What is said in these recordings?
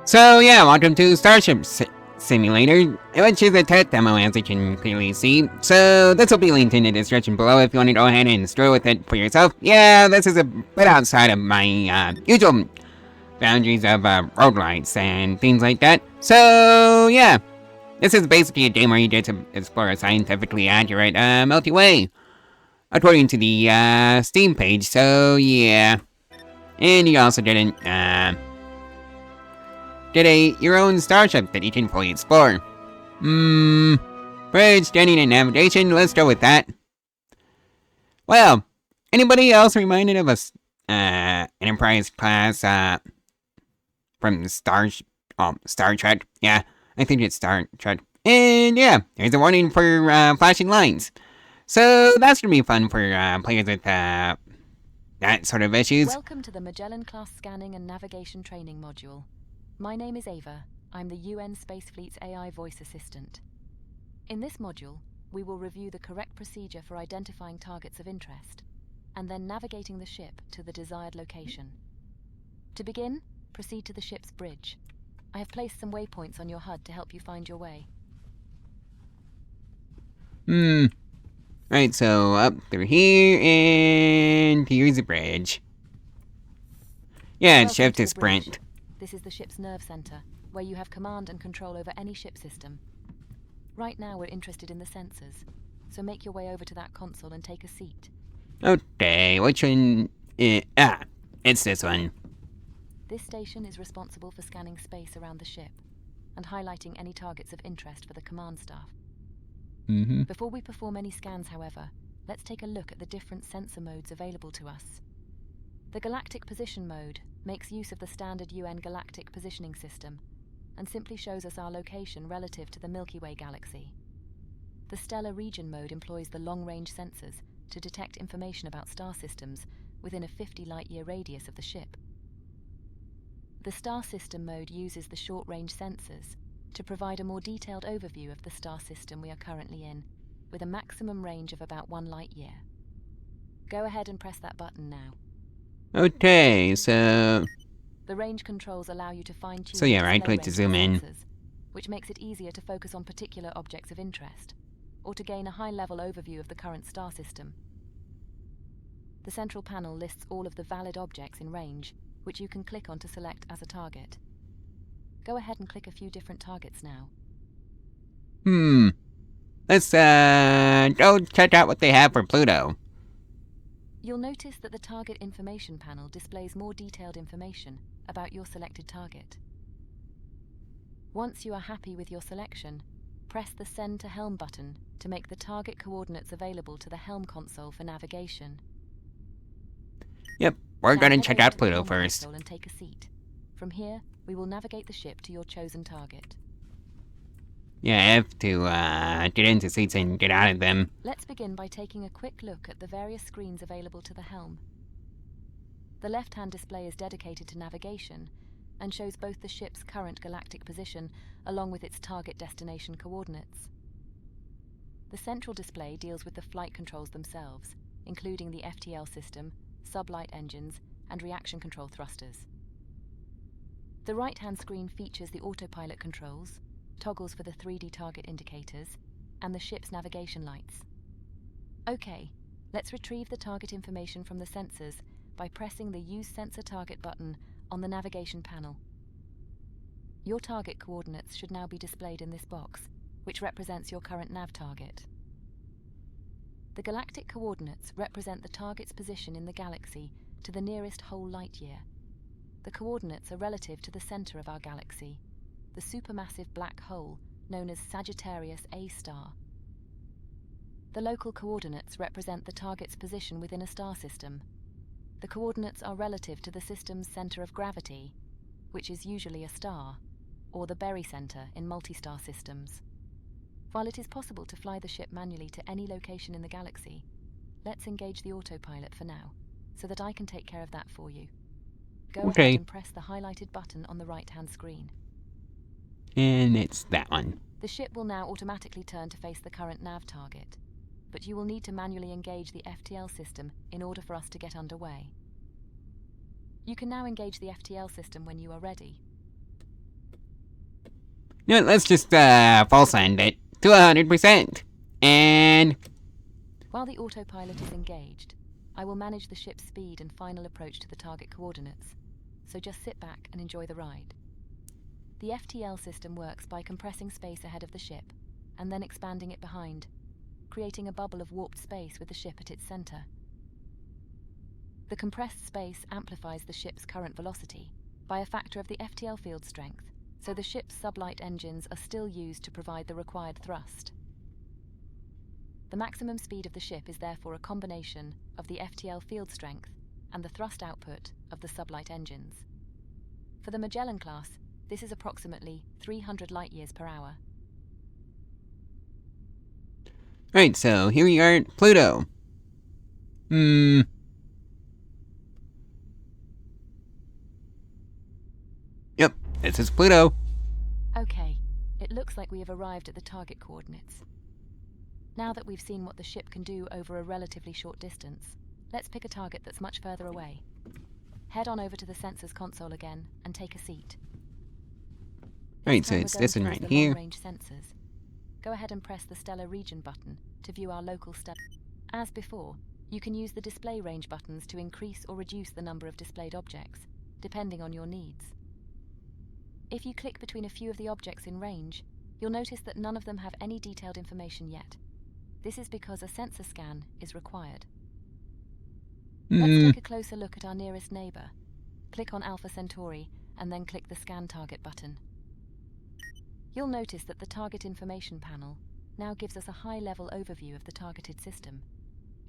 So yeah, welcome to Starship Simulator, which is a test demo as you can clearly see. So this will be linked in the description below if you want to go ahead and screw with it for yourself. Yeah, this is a bit outside of my usual boundaries of road lights and things like that. So yeah, this is basically a game where you get to explore a scientifically accurate Milky Way, according to the Steam page. So yeah, and you also get your own starship that you can fully explore. Bridge, standing, and navigation, let's go with that. Well, anybody else reminded of a Enterprise class from Star Trek? Yeah, I think it's Star Trek. And yeah, there's a warning for flashing lights. So that's gonna be fun for players with that sort of issues. Welcome to the Magellan-class scanning and navigation training module. My name is Ava. I'm the UN Space Fleet's AI voice assistant. In this module, we will review the correct procedure for identifying targets of interest, and then navigating the ship to the desired location. To begin, proceed to the ship's bridge. I have placed some waypoints on your HUD to help you find your way. Right, so up through here, and here's the bridge. Yeah, shift to sprint. This is the ship's nerve center, where you have command and control over any ship system. Right now we're interested in the sensors, so make your way over to that console and take a seat. Okay, which one? It's this one. This station is responsible for scanning space around the ship and highlighting any targets of interest for the command staff. Before we perform any scans, however, let's take a look at the different sensor modes available to us. The Galactic Position Mode makes use of the standard UN Galactic Positioning System and simply shows us our location relative to the Milky Way galaxy. The Stellar Region Mode employs the long-range sensors to detect information about star systems within a 50 light-year radius of the ship. The Star System Mode uses the short-range sensors to provide a more detailed overview of the star system we are currently in, with a maximum range of about 1 light-year. Go ahead and press that button now. Okay, so... The range controls allow you to fine-tune So yeah, right-click to zoom in. Sensors, which makes it easier to focus on particular objects of interest, or to gain a high-level overview of the current star system. The central panel lists all of the valid objects in range, which you can click on to select as a target. Go ahead and click a few different targets now. Let's, go check out what they have for Pluto. You'll notice that the Target Information panel displays more detailed information about your selected target. Once you are happy with your selection, press the Send to Helm button to make the target coordinates available to the Helm console for navigation. Yep, we're gonna check out Pluto first. And take a seat. From here, we will navigate the ship to your chosen target. Yeah, I have to, get into seats and get out of them. Let's begin by taking a quick look at the various screens available to the helm. The left-hand display is dedicated to navigation and shows both the ship's current galactic position along with its target destination coordinates. The central display deals with the flight controls themselves, including the FTL system, sublight engines, and reaction control thrusters. The right-hand screen features the autopilot controls, toggles for the 3D target indicators, and the ship's navigation lights. Okay, let's retrieve the target information from the sensors by pressing the Use Sensor Target button on the navigation panel. Your target coordinates should now be displayed in this box, which represents your current nav target. The galactic coordinates represent the target's position in the galaxy to the nearest whole light year. The coordinates are relative to the center of our galaxy, the supermassive black hole known as Sagittarius A star. The local coordinates represent the target's position within a star system. The coordinates are relative to the system's center of gravity, which is usually a star, or the barycenter in multi-star systems. While it is possible to fly the ship manually to any location in the galaxy, let's engage the autopilot for now, so that I can take care of that for you. Go ahead and press the highlighted button on the right-hand screen. And it's that one. The ship will now automatically turn to face the current nav target, but you will need to manually engage the FTL system in order for us to get underway. You can now engage the FTL system when you are ready. You know what, let's just, full send it to 100%. And... While the autopilot is engaged, I will manage the ship's speed and final approach to the target coordinates, so just sit back and enjoy the ride. The FTL system works by compressing space ahead of the ship, and then expanding it behind, creating a bubble of warped space with the ship at its center. The compressed space amplifies the ship's current velocity by a factor of the FTL field strength, so the ship's sublight engines are still used to provide the required thrust. The maximum speed of the ship is therefore a combination of the FTL field strength and the thrust output of the sublight engines. For the Magellan class, this is approximately 300 light-years per hour. Right, so here we are at Pluto. Yep, this is Pluto. Okay, it looks like we have arrived at the target coordinates. Now that we've seen what the ship can do over a relatively short distance, let's pick a target that's much further away. Head on over to the sensors console again and take a seat. Right, so it's this one right here. Long-range sensors. Go ahead and press the Stellar Region button to view our local stellar. As before, you can use the display range buttons to increase or reduce the number of displayed objects, depending on your needs. If you click between a few of the objects in range, you'll notice that none of them have any detailed information yet. This is because a sensor scan is required. Let's take a closer look at our nearest neighbor. Click on Alpha Centauri and then click the Scan Target button. You'll notice that the Target Information panel now gives us a high-level overview of the targeted system,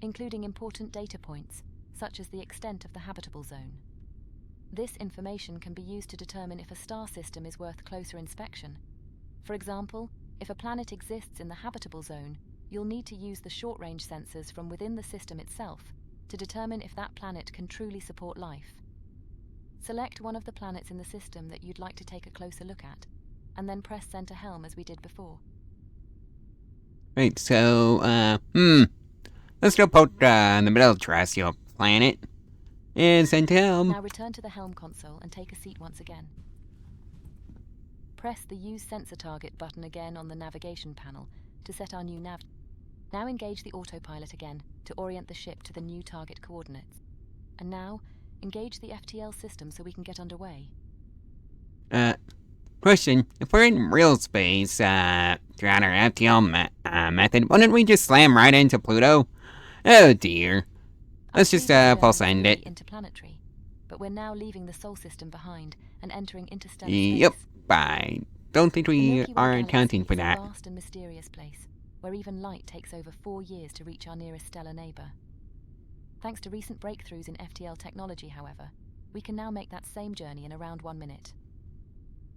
including important data points, such as the extent of the habitable zone. This information can be used to determine if a star system is worth closer inspection. For example, if a planet exists in the habitable zone, you'll need to use the short-range sensors from within the system itself to determine if that planet can truly support life. Select one of the planets in the system that you'd like to take a closer look at, and then press Center Helm as we did before. Right, so, let's go put, in the middle of the terrestrial planet. And Center Helm. Now return to the Helm console and take a seat once again. Press the Use Sensor Target button again on the navigation panel to set our new nav. Now engage the autopilot again to orient the ship to the new target coordinates. And now, engage the FTL system so we can get underway. Question. If we're in real space, throughout our FTL method, wouldn't we just slam right into Pluto? Oh dear. Let's just, full send it. Interplanetary, but we're now leaving the Sol system behind and entering interstellar Yep, space. I don't think we are accounting for that. It's a vast and mysterious place, where even light takes over 4 years to reach our nearest stellar neighbor. Thanks to recent breakthroughs in FTL technology, however, we can now make that same journey in around 1 minute.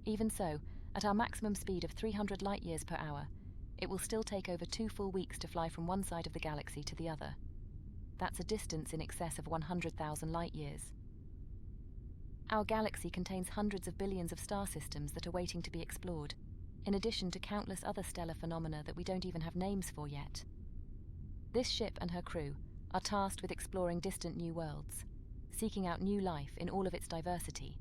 Even so, at our maximum speed of 300 light-years per hour, it will still take over 2 full weeks to fly from one side of the galaxy to the other. That's a distance in excess of 100,000 light-years. Our galaxy contains hundreds of billions of star systems that are waiting to be explored, in addition to countless other stellar phenomena that we don't even have names for yet. This ship and her crew are tasked with exploring distant new worlds, seeking out new life in all of its diversity,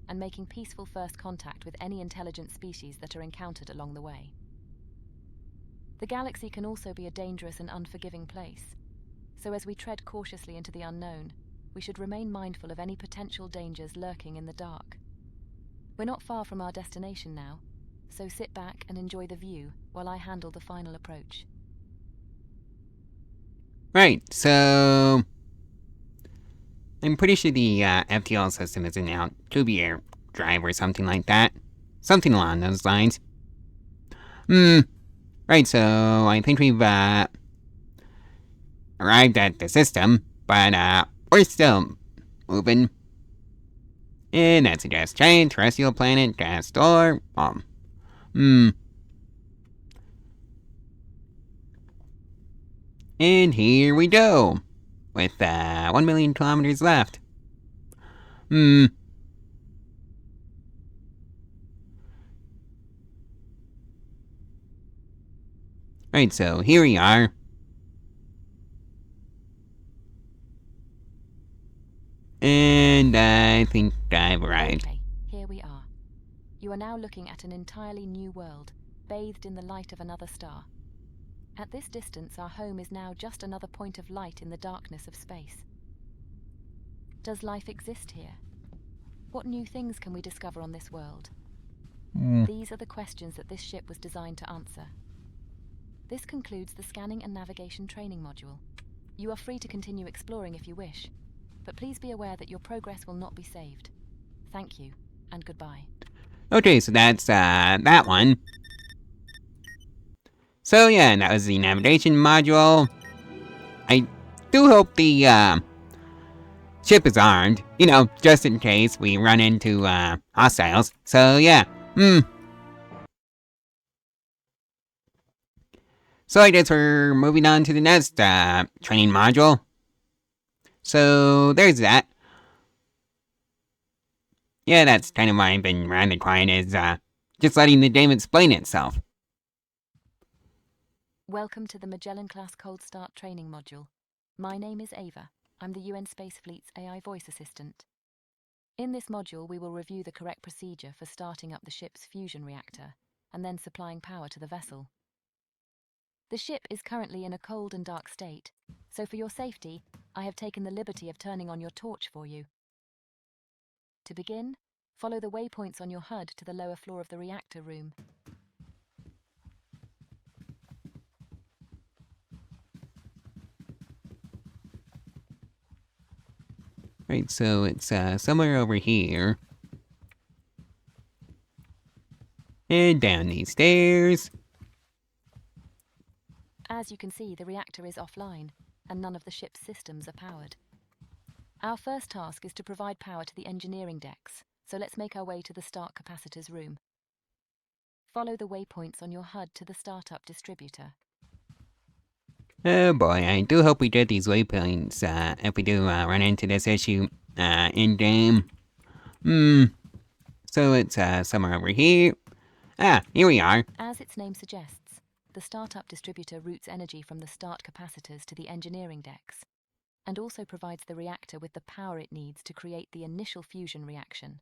and making peaceful first contact with any intelligent species that are encountered along the way. The galaxy can also be a dangerous and unforgiving place, so as we tread cautiously into the unknown, we should remain mindful of any potential dangers lurking in the dark. We're not far from our destination now, so sit back and enjoy the view while I handle the final approach. Right, so... I'm pretty sure the FTL system is now two-year drive or something like that. Something along those lines. Right, so I think we've arrived at the system, but we're still moving. And that's a gas giant, terrestrial planet, gas store, And here we go, with 1 million kilometers left. Right, so here we are. And I think I've arrived. Okay, here we are. You are now looking at an entirely new world, bathed in the light of another star. At this distance, our home is now just another point of light in the darkness of space. Does life exist here? What new things can we discover on this world? These are the questions that this ship was designed to answer. This concludes the scanning and navigation training module. You are free to continue exploring if you wish, but please be aware that your progress will not be saved. Thank you, and goodbye. Okay, so that's that one. So yeah, that was the navigation module. I do hope the ship is armed, you know, just in case we run into hostiles. So yeah, So I guess we're moving on to the next training module. So there's that. Yeah, that's kind of why I've been rather quiet, is just letting the game explain itself. Welcome to the Magellan-class Cold Start training module. My name is Ava. I'm the UN Space Fleet's AI voice assistant. In this module, we will review the correct procedure for starting up the ship's fusion reactor and then supplying power to the vessel. The ship is currently in a cold and dark state, so for your safety, I have taken the liberty of turning on your torch for you. To begin, follow the waypoints on your HUD to the lower floor of the reactor room. Right, so it's somewhere over here. And down these stairs. As you can see, the reactor is offline, and none of the ship's systems are powered. Our first task is to provide power to the engineering decks, so let's make our way to the start capacitor's room. Follow the waypoints on your HUD to the startup distributor. Oh boy, I do hope we get these waypoints if we do run into this issue in-game. So it's somewhere over here. Ah, here we are. As its name suggests, the startup distributor routes energy from the start capacitors to the engineering decks, and also provides the reactor with the power it needs to create the initial fusion reaction.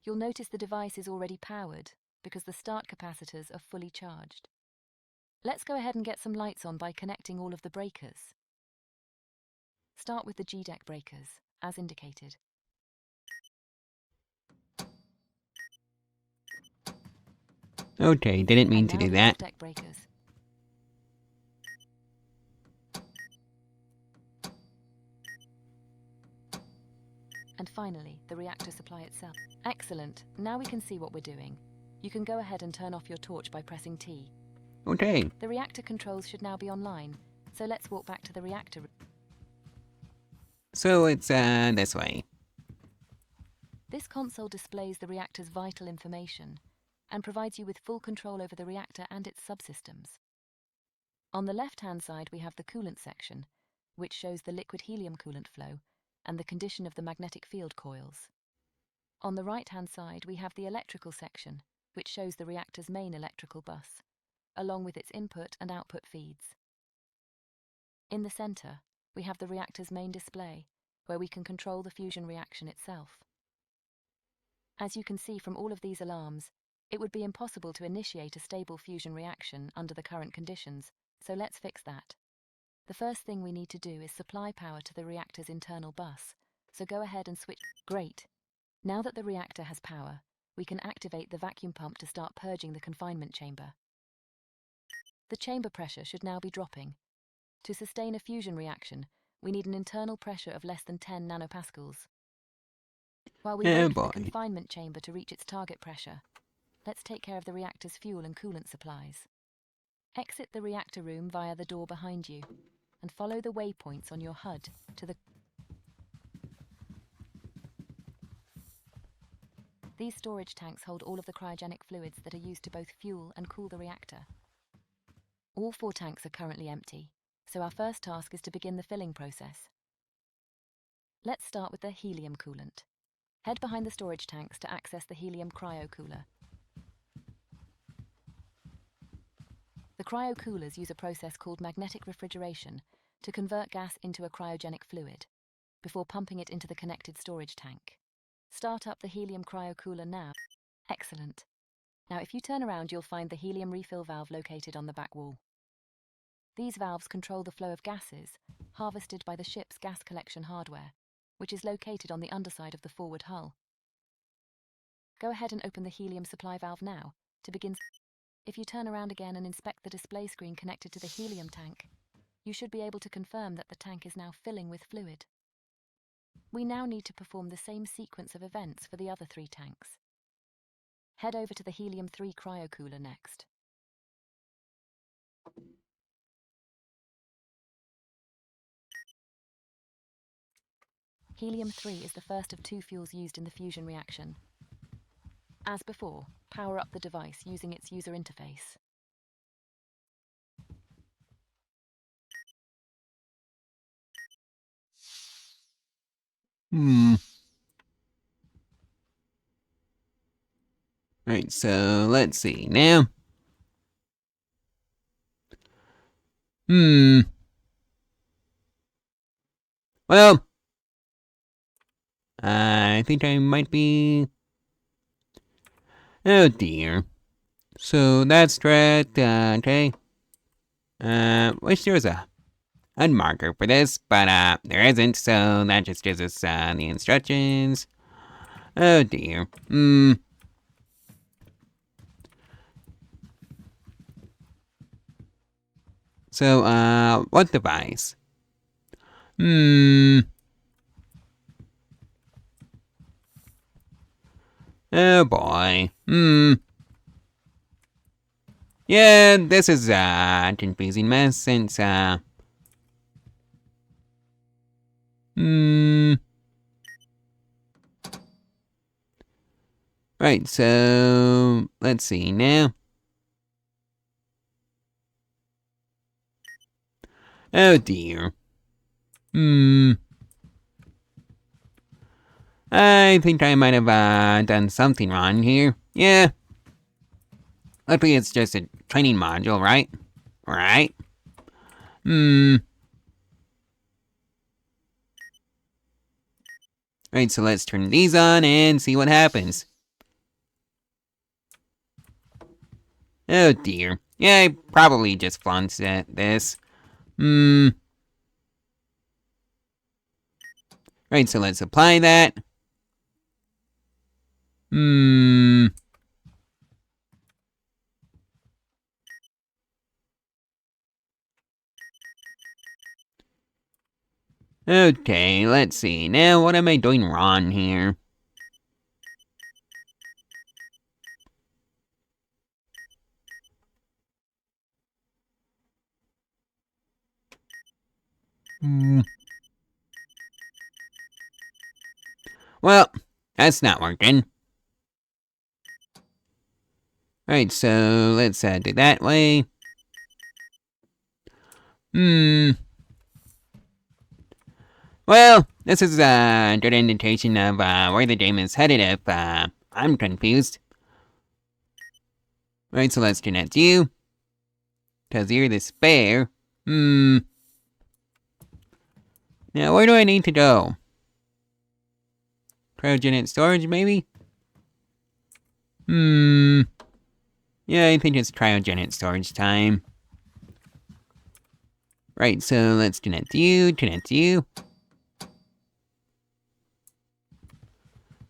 You'll notice the device is already powered, because the start capacitors are fully charged. Let's go ahead and get some lights on by connecting all of the breakers. Start with the G-deck breakers, as indicated. Okay, didn't mean to do that. F-deck breakers. And finally, the reactor supply itself. Excellent. Now we can see what we're doing. You can go ahead and turn off your torch by pressing T. Okay. The reactor controls should now be online, so let's walk back to the reactor. So it's this way. This console displays the reactor's vital information and provides you with full control over the reactor and its subsystems. On the left-hand side, we have the coolant section, which shows the liquid helium coolant flow and the condition of the magnetic field coils. On the right-hand side, we have the electrical section, which shows the reactor's main electrical bus, along with its input and output feeds. In the center, we have the reactor's main display, where we can control the fusion reaction itself. As you can see from all of these alarms, it would be impossible to initiate a stable fusion reaction under the current conditions, so let's fix that. The first thing we need to do is supply power to the reactor's internal bus, so go ahead and switch. Great! Now that the reactor has power, we can activate the vacuum pump to start purging the confinement chamber. The chamber pressure should now be dropping. To sustain a fusion reaction, we need an internal pressure of less than 10 nanopascals. While we wait for the confinement chamber to reach its target pressure, let's take care of the reactor's fuel and coolant supplies. Exit the reactor room via the door behind you, and follow the waypoints on your HUD to the... These storage tanks hold all of the cryogenic fluids that are used to both fuel and cool the reactor. All 4 tanks are currently empty, so our first task is to begin the filling process. Let's start with the helium coolant. Head behind the storage tanks to access the helium cryocooler. The cryocoolers use a process called magnetic refrigeration to convert gas into a cryogenic fluid, before pumping it into the connected storage tank. Start up the helium cryocooler now. Excellent. Now, if you turn around, you'll find the helium refill valve located on the back wall. These valves control the flow of gases harvested by the ship's gas collection hardware, which is located on the underside of the forward hull. Go ahead and open the helium supply valve now to begin. If you turn around again and inspect the display screen connected to the helium tank, you should be able to confirm that the tank is now filling with fluid. We now need to perform the same sequence of events for the other 3 tanks. Head over to the helium-3 cryocooler next. Helium-3 is the first of 2 fuels used in the fusion reaction. As before, power up the device using its user interface. Right, so let's see now. Well, I think I might be... Oh dear. So that's right, okay. Wish there was a HUD marker for this, but there isn't, so that just gives us the instructions. Oh dear. So, what device? Oh boy. Yeah, this is a confusing mess since, Right, so let's see now. Oh dear. I think I might have done something wrong here. Yeah. Luckily it's just a training module, right? Right? Right, so let's turn these on and see what happens. Oh dear. Yeah, I probably just flunked at this. Right, so let's apply that. Okay, let's see. Now, what am I doing wrong here? Well, that's not working. Alright, so let's do that way. Well, this is a good indication of where the game is headed if I'm confused. Right, so let's connect you. Because you're the spare. Now, where do I need to go? Cryogenic storage, maybe? Yeah, I think it's cryogenic storage time. Right, so let's connect you, connect you.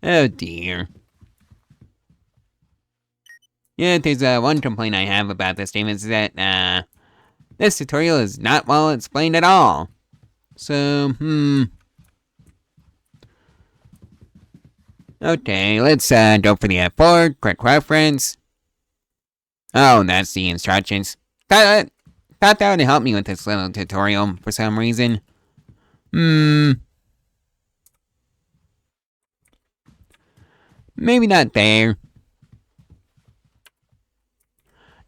Oh dear. Yeah, there's one complaint I have about this game is that, this tutorial is not well explained at all. So, Okay, let's go for the F4, quick reference. Oh, that's the instructions. Thought that would help me with this little tutorial for some reason. Maybe not there.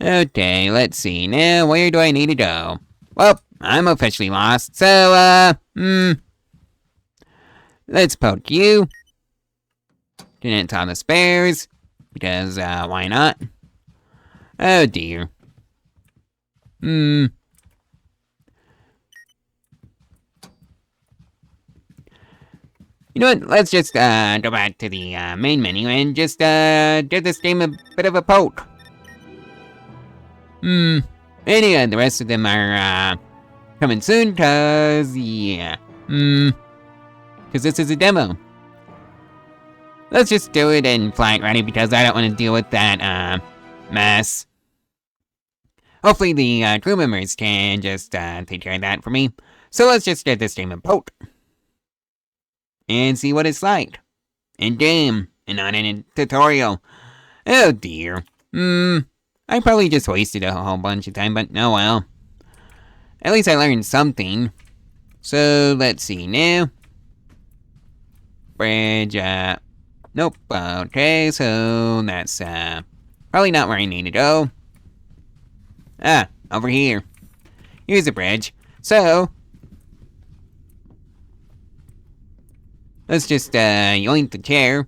Okay, let's see. Now, where do I need to go? Well, I'm officially lost, so, let's poke you. Didn't on the spares, because, why not? Oh dear. You You know what? Let's just go back to the main menu and just give this game a bit of a poke. And yeah, the rest of them are coming soon, cause yeah. Cause this is a demo. Let's just do it in flight ready because I don't want to deal with that mess. Hopefully the crew members can just take care of that for me. So let's just get this game a poke. And see what it's like. In game, and not in a tutorial. Oh dear. I probably just wasted a whole bunch of time, but oh well. At least I learned something. So let's see now. Bridge, nope, okay, so that's probably not where I need to go. Over here. Here's a bridge. So let's just yoink the chair.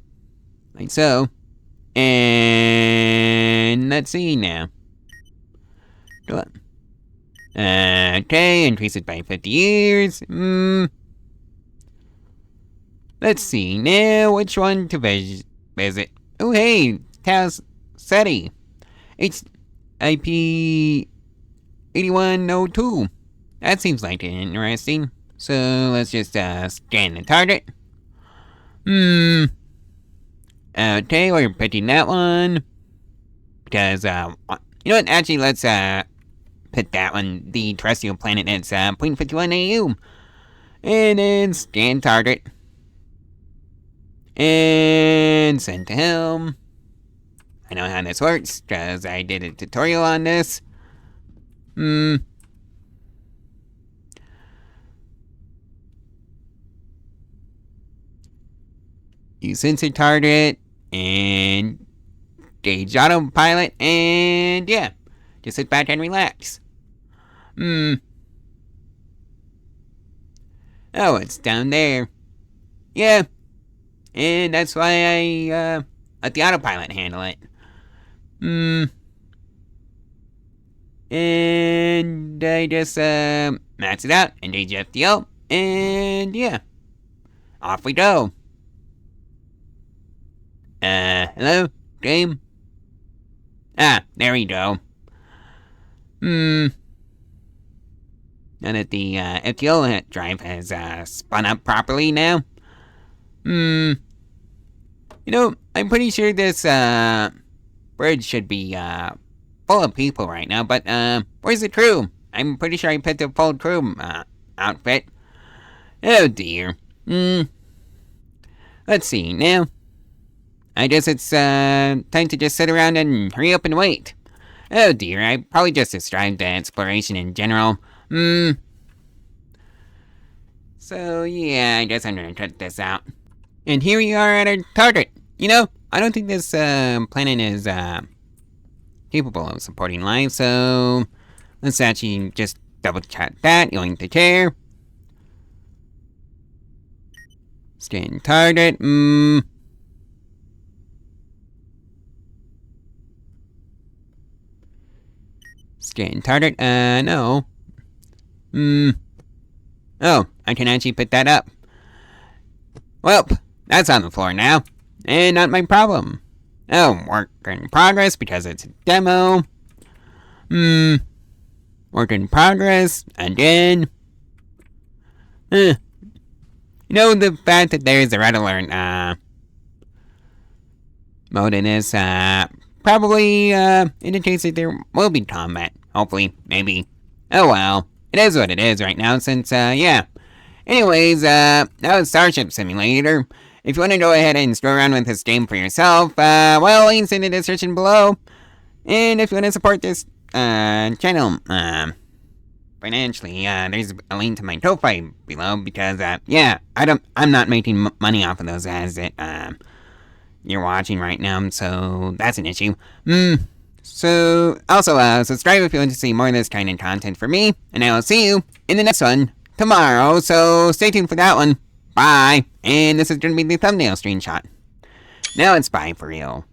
Like so. And let's see now. Go on. Okay, increase it by 50 years. Let's see now which one to visit. Oh hey, Taz SETI. It's IP 8102. That seems like interesting. So let's just scan the target. Okay, we're picking that one. Because, you know what, actually let's pick that one, the terrestrial planet that's 0.51 AU. And then scan target. And send to him. I know how this works, because I did a tutorial on this. You sensor target, and gauge autopilot, and yeah. Just sit back and relax. Oh, it's down there. Yeah. And that's why I, let the autopilot handle it. And I just, max it out, engage FTL, and yeah. Off we go. Hello? Game? There we go. Now that the, FTL drive has, spun up properly now. You know, I'm pretty sure this, bridge should be, full of people right now, but, where's the crew? I'm pretty sure I picked a full crew, outfit. Oh dear. Let's see, now. I guess it's, time to just sit around and hurry up and wait. Oh dear, I probably just described the exploration in general. So, yeah, I guess I'm gonna cut this out. And here we are at our target. You know, I don't think this, planet is, capable of supporting life, so let's actually just double check that, yoink the chair. Scan target, Scan target, no. Oh, I can actually put that up. Well, that's on the floor now, and not my problem. Oh, work in progress because it's a demo. Work in progress, again. You know, the fact that there's a red alert, mode in this, probably, indicates that there will be combat. Hopefully, maybe. Oh well, it is what it is right now since, yeah. Anyways, that was Starship Simulator. If you want to go ahead and screw around with this game for yourself, well, links in the description below. And if you want to support this, channel, financially, there's a link to my Ko-Fi below because, yeah, I'm not making money off of those ads that, you're watching right now, so that's an issue. So, also, subscribe if you want to see more of this kind of content from me, and I will see you in the next one tomorrow, so stay tuned for that one. Bye! And this is going to be the thumbnail screenshot. Now it's bye for real.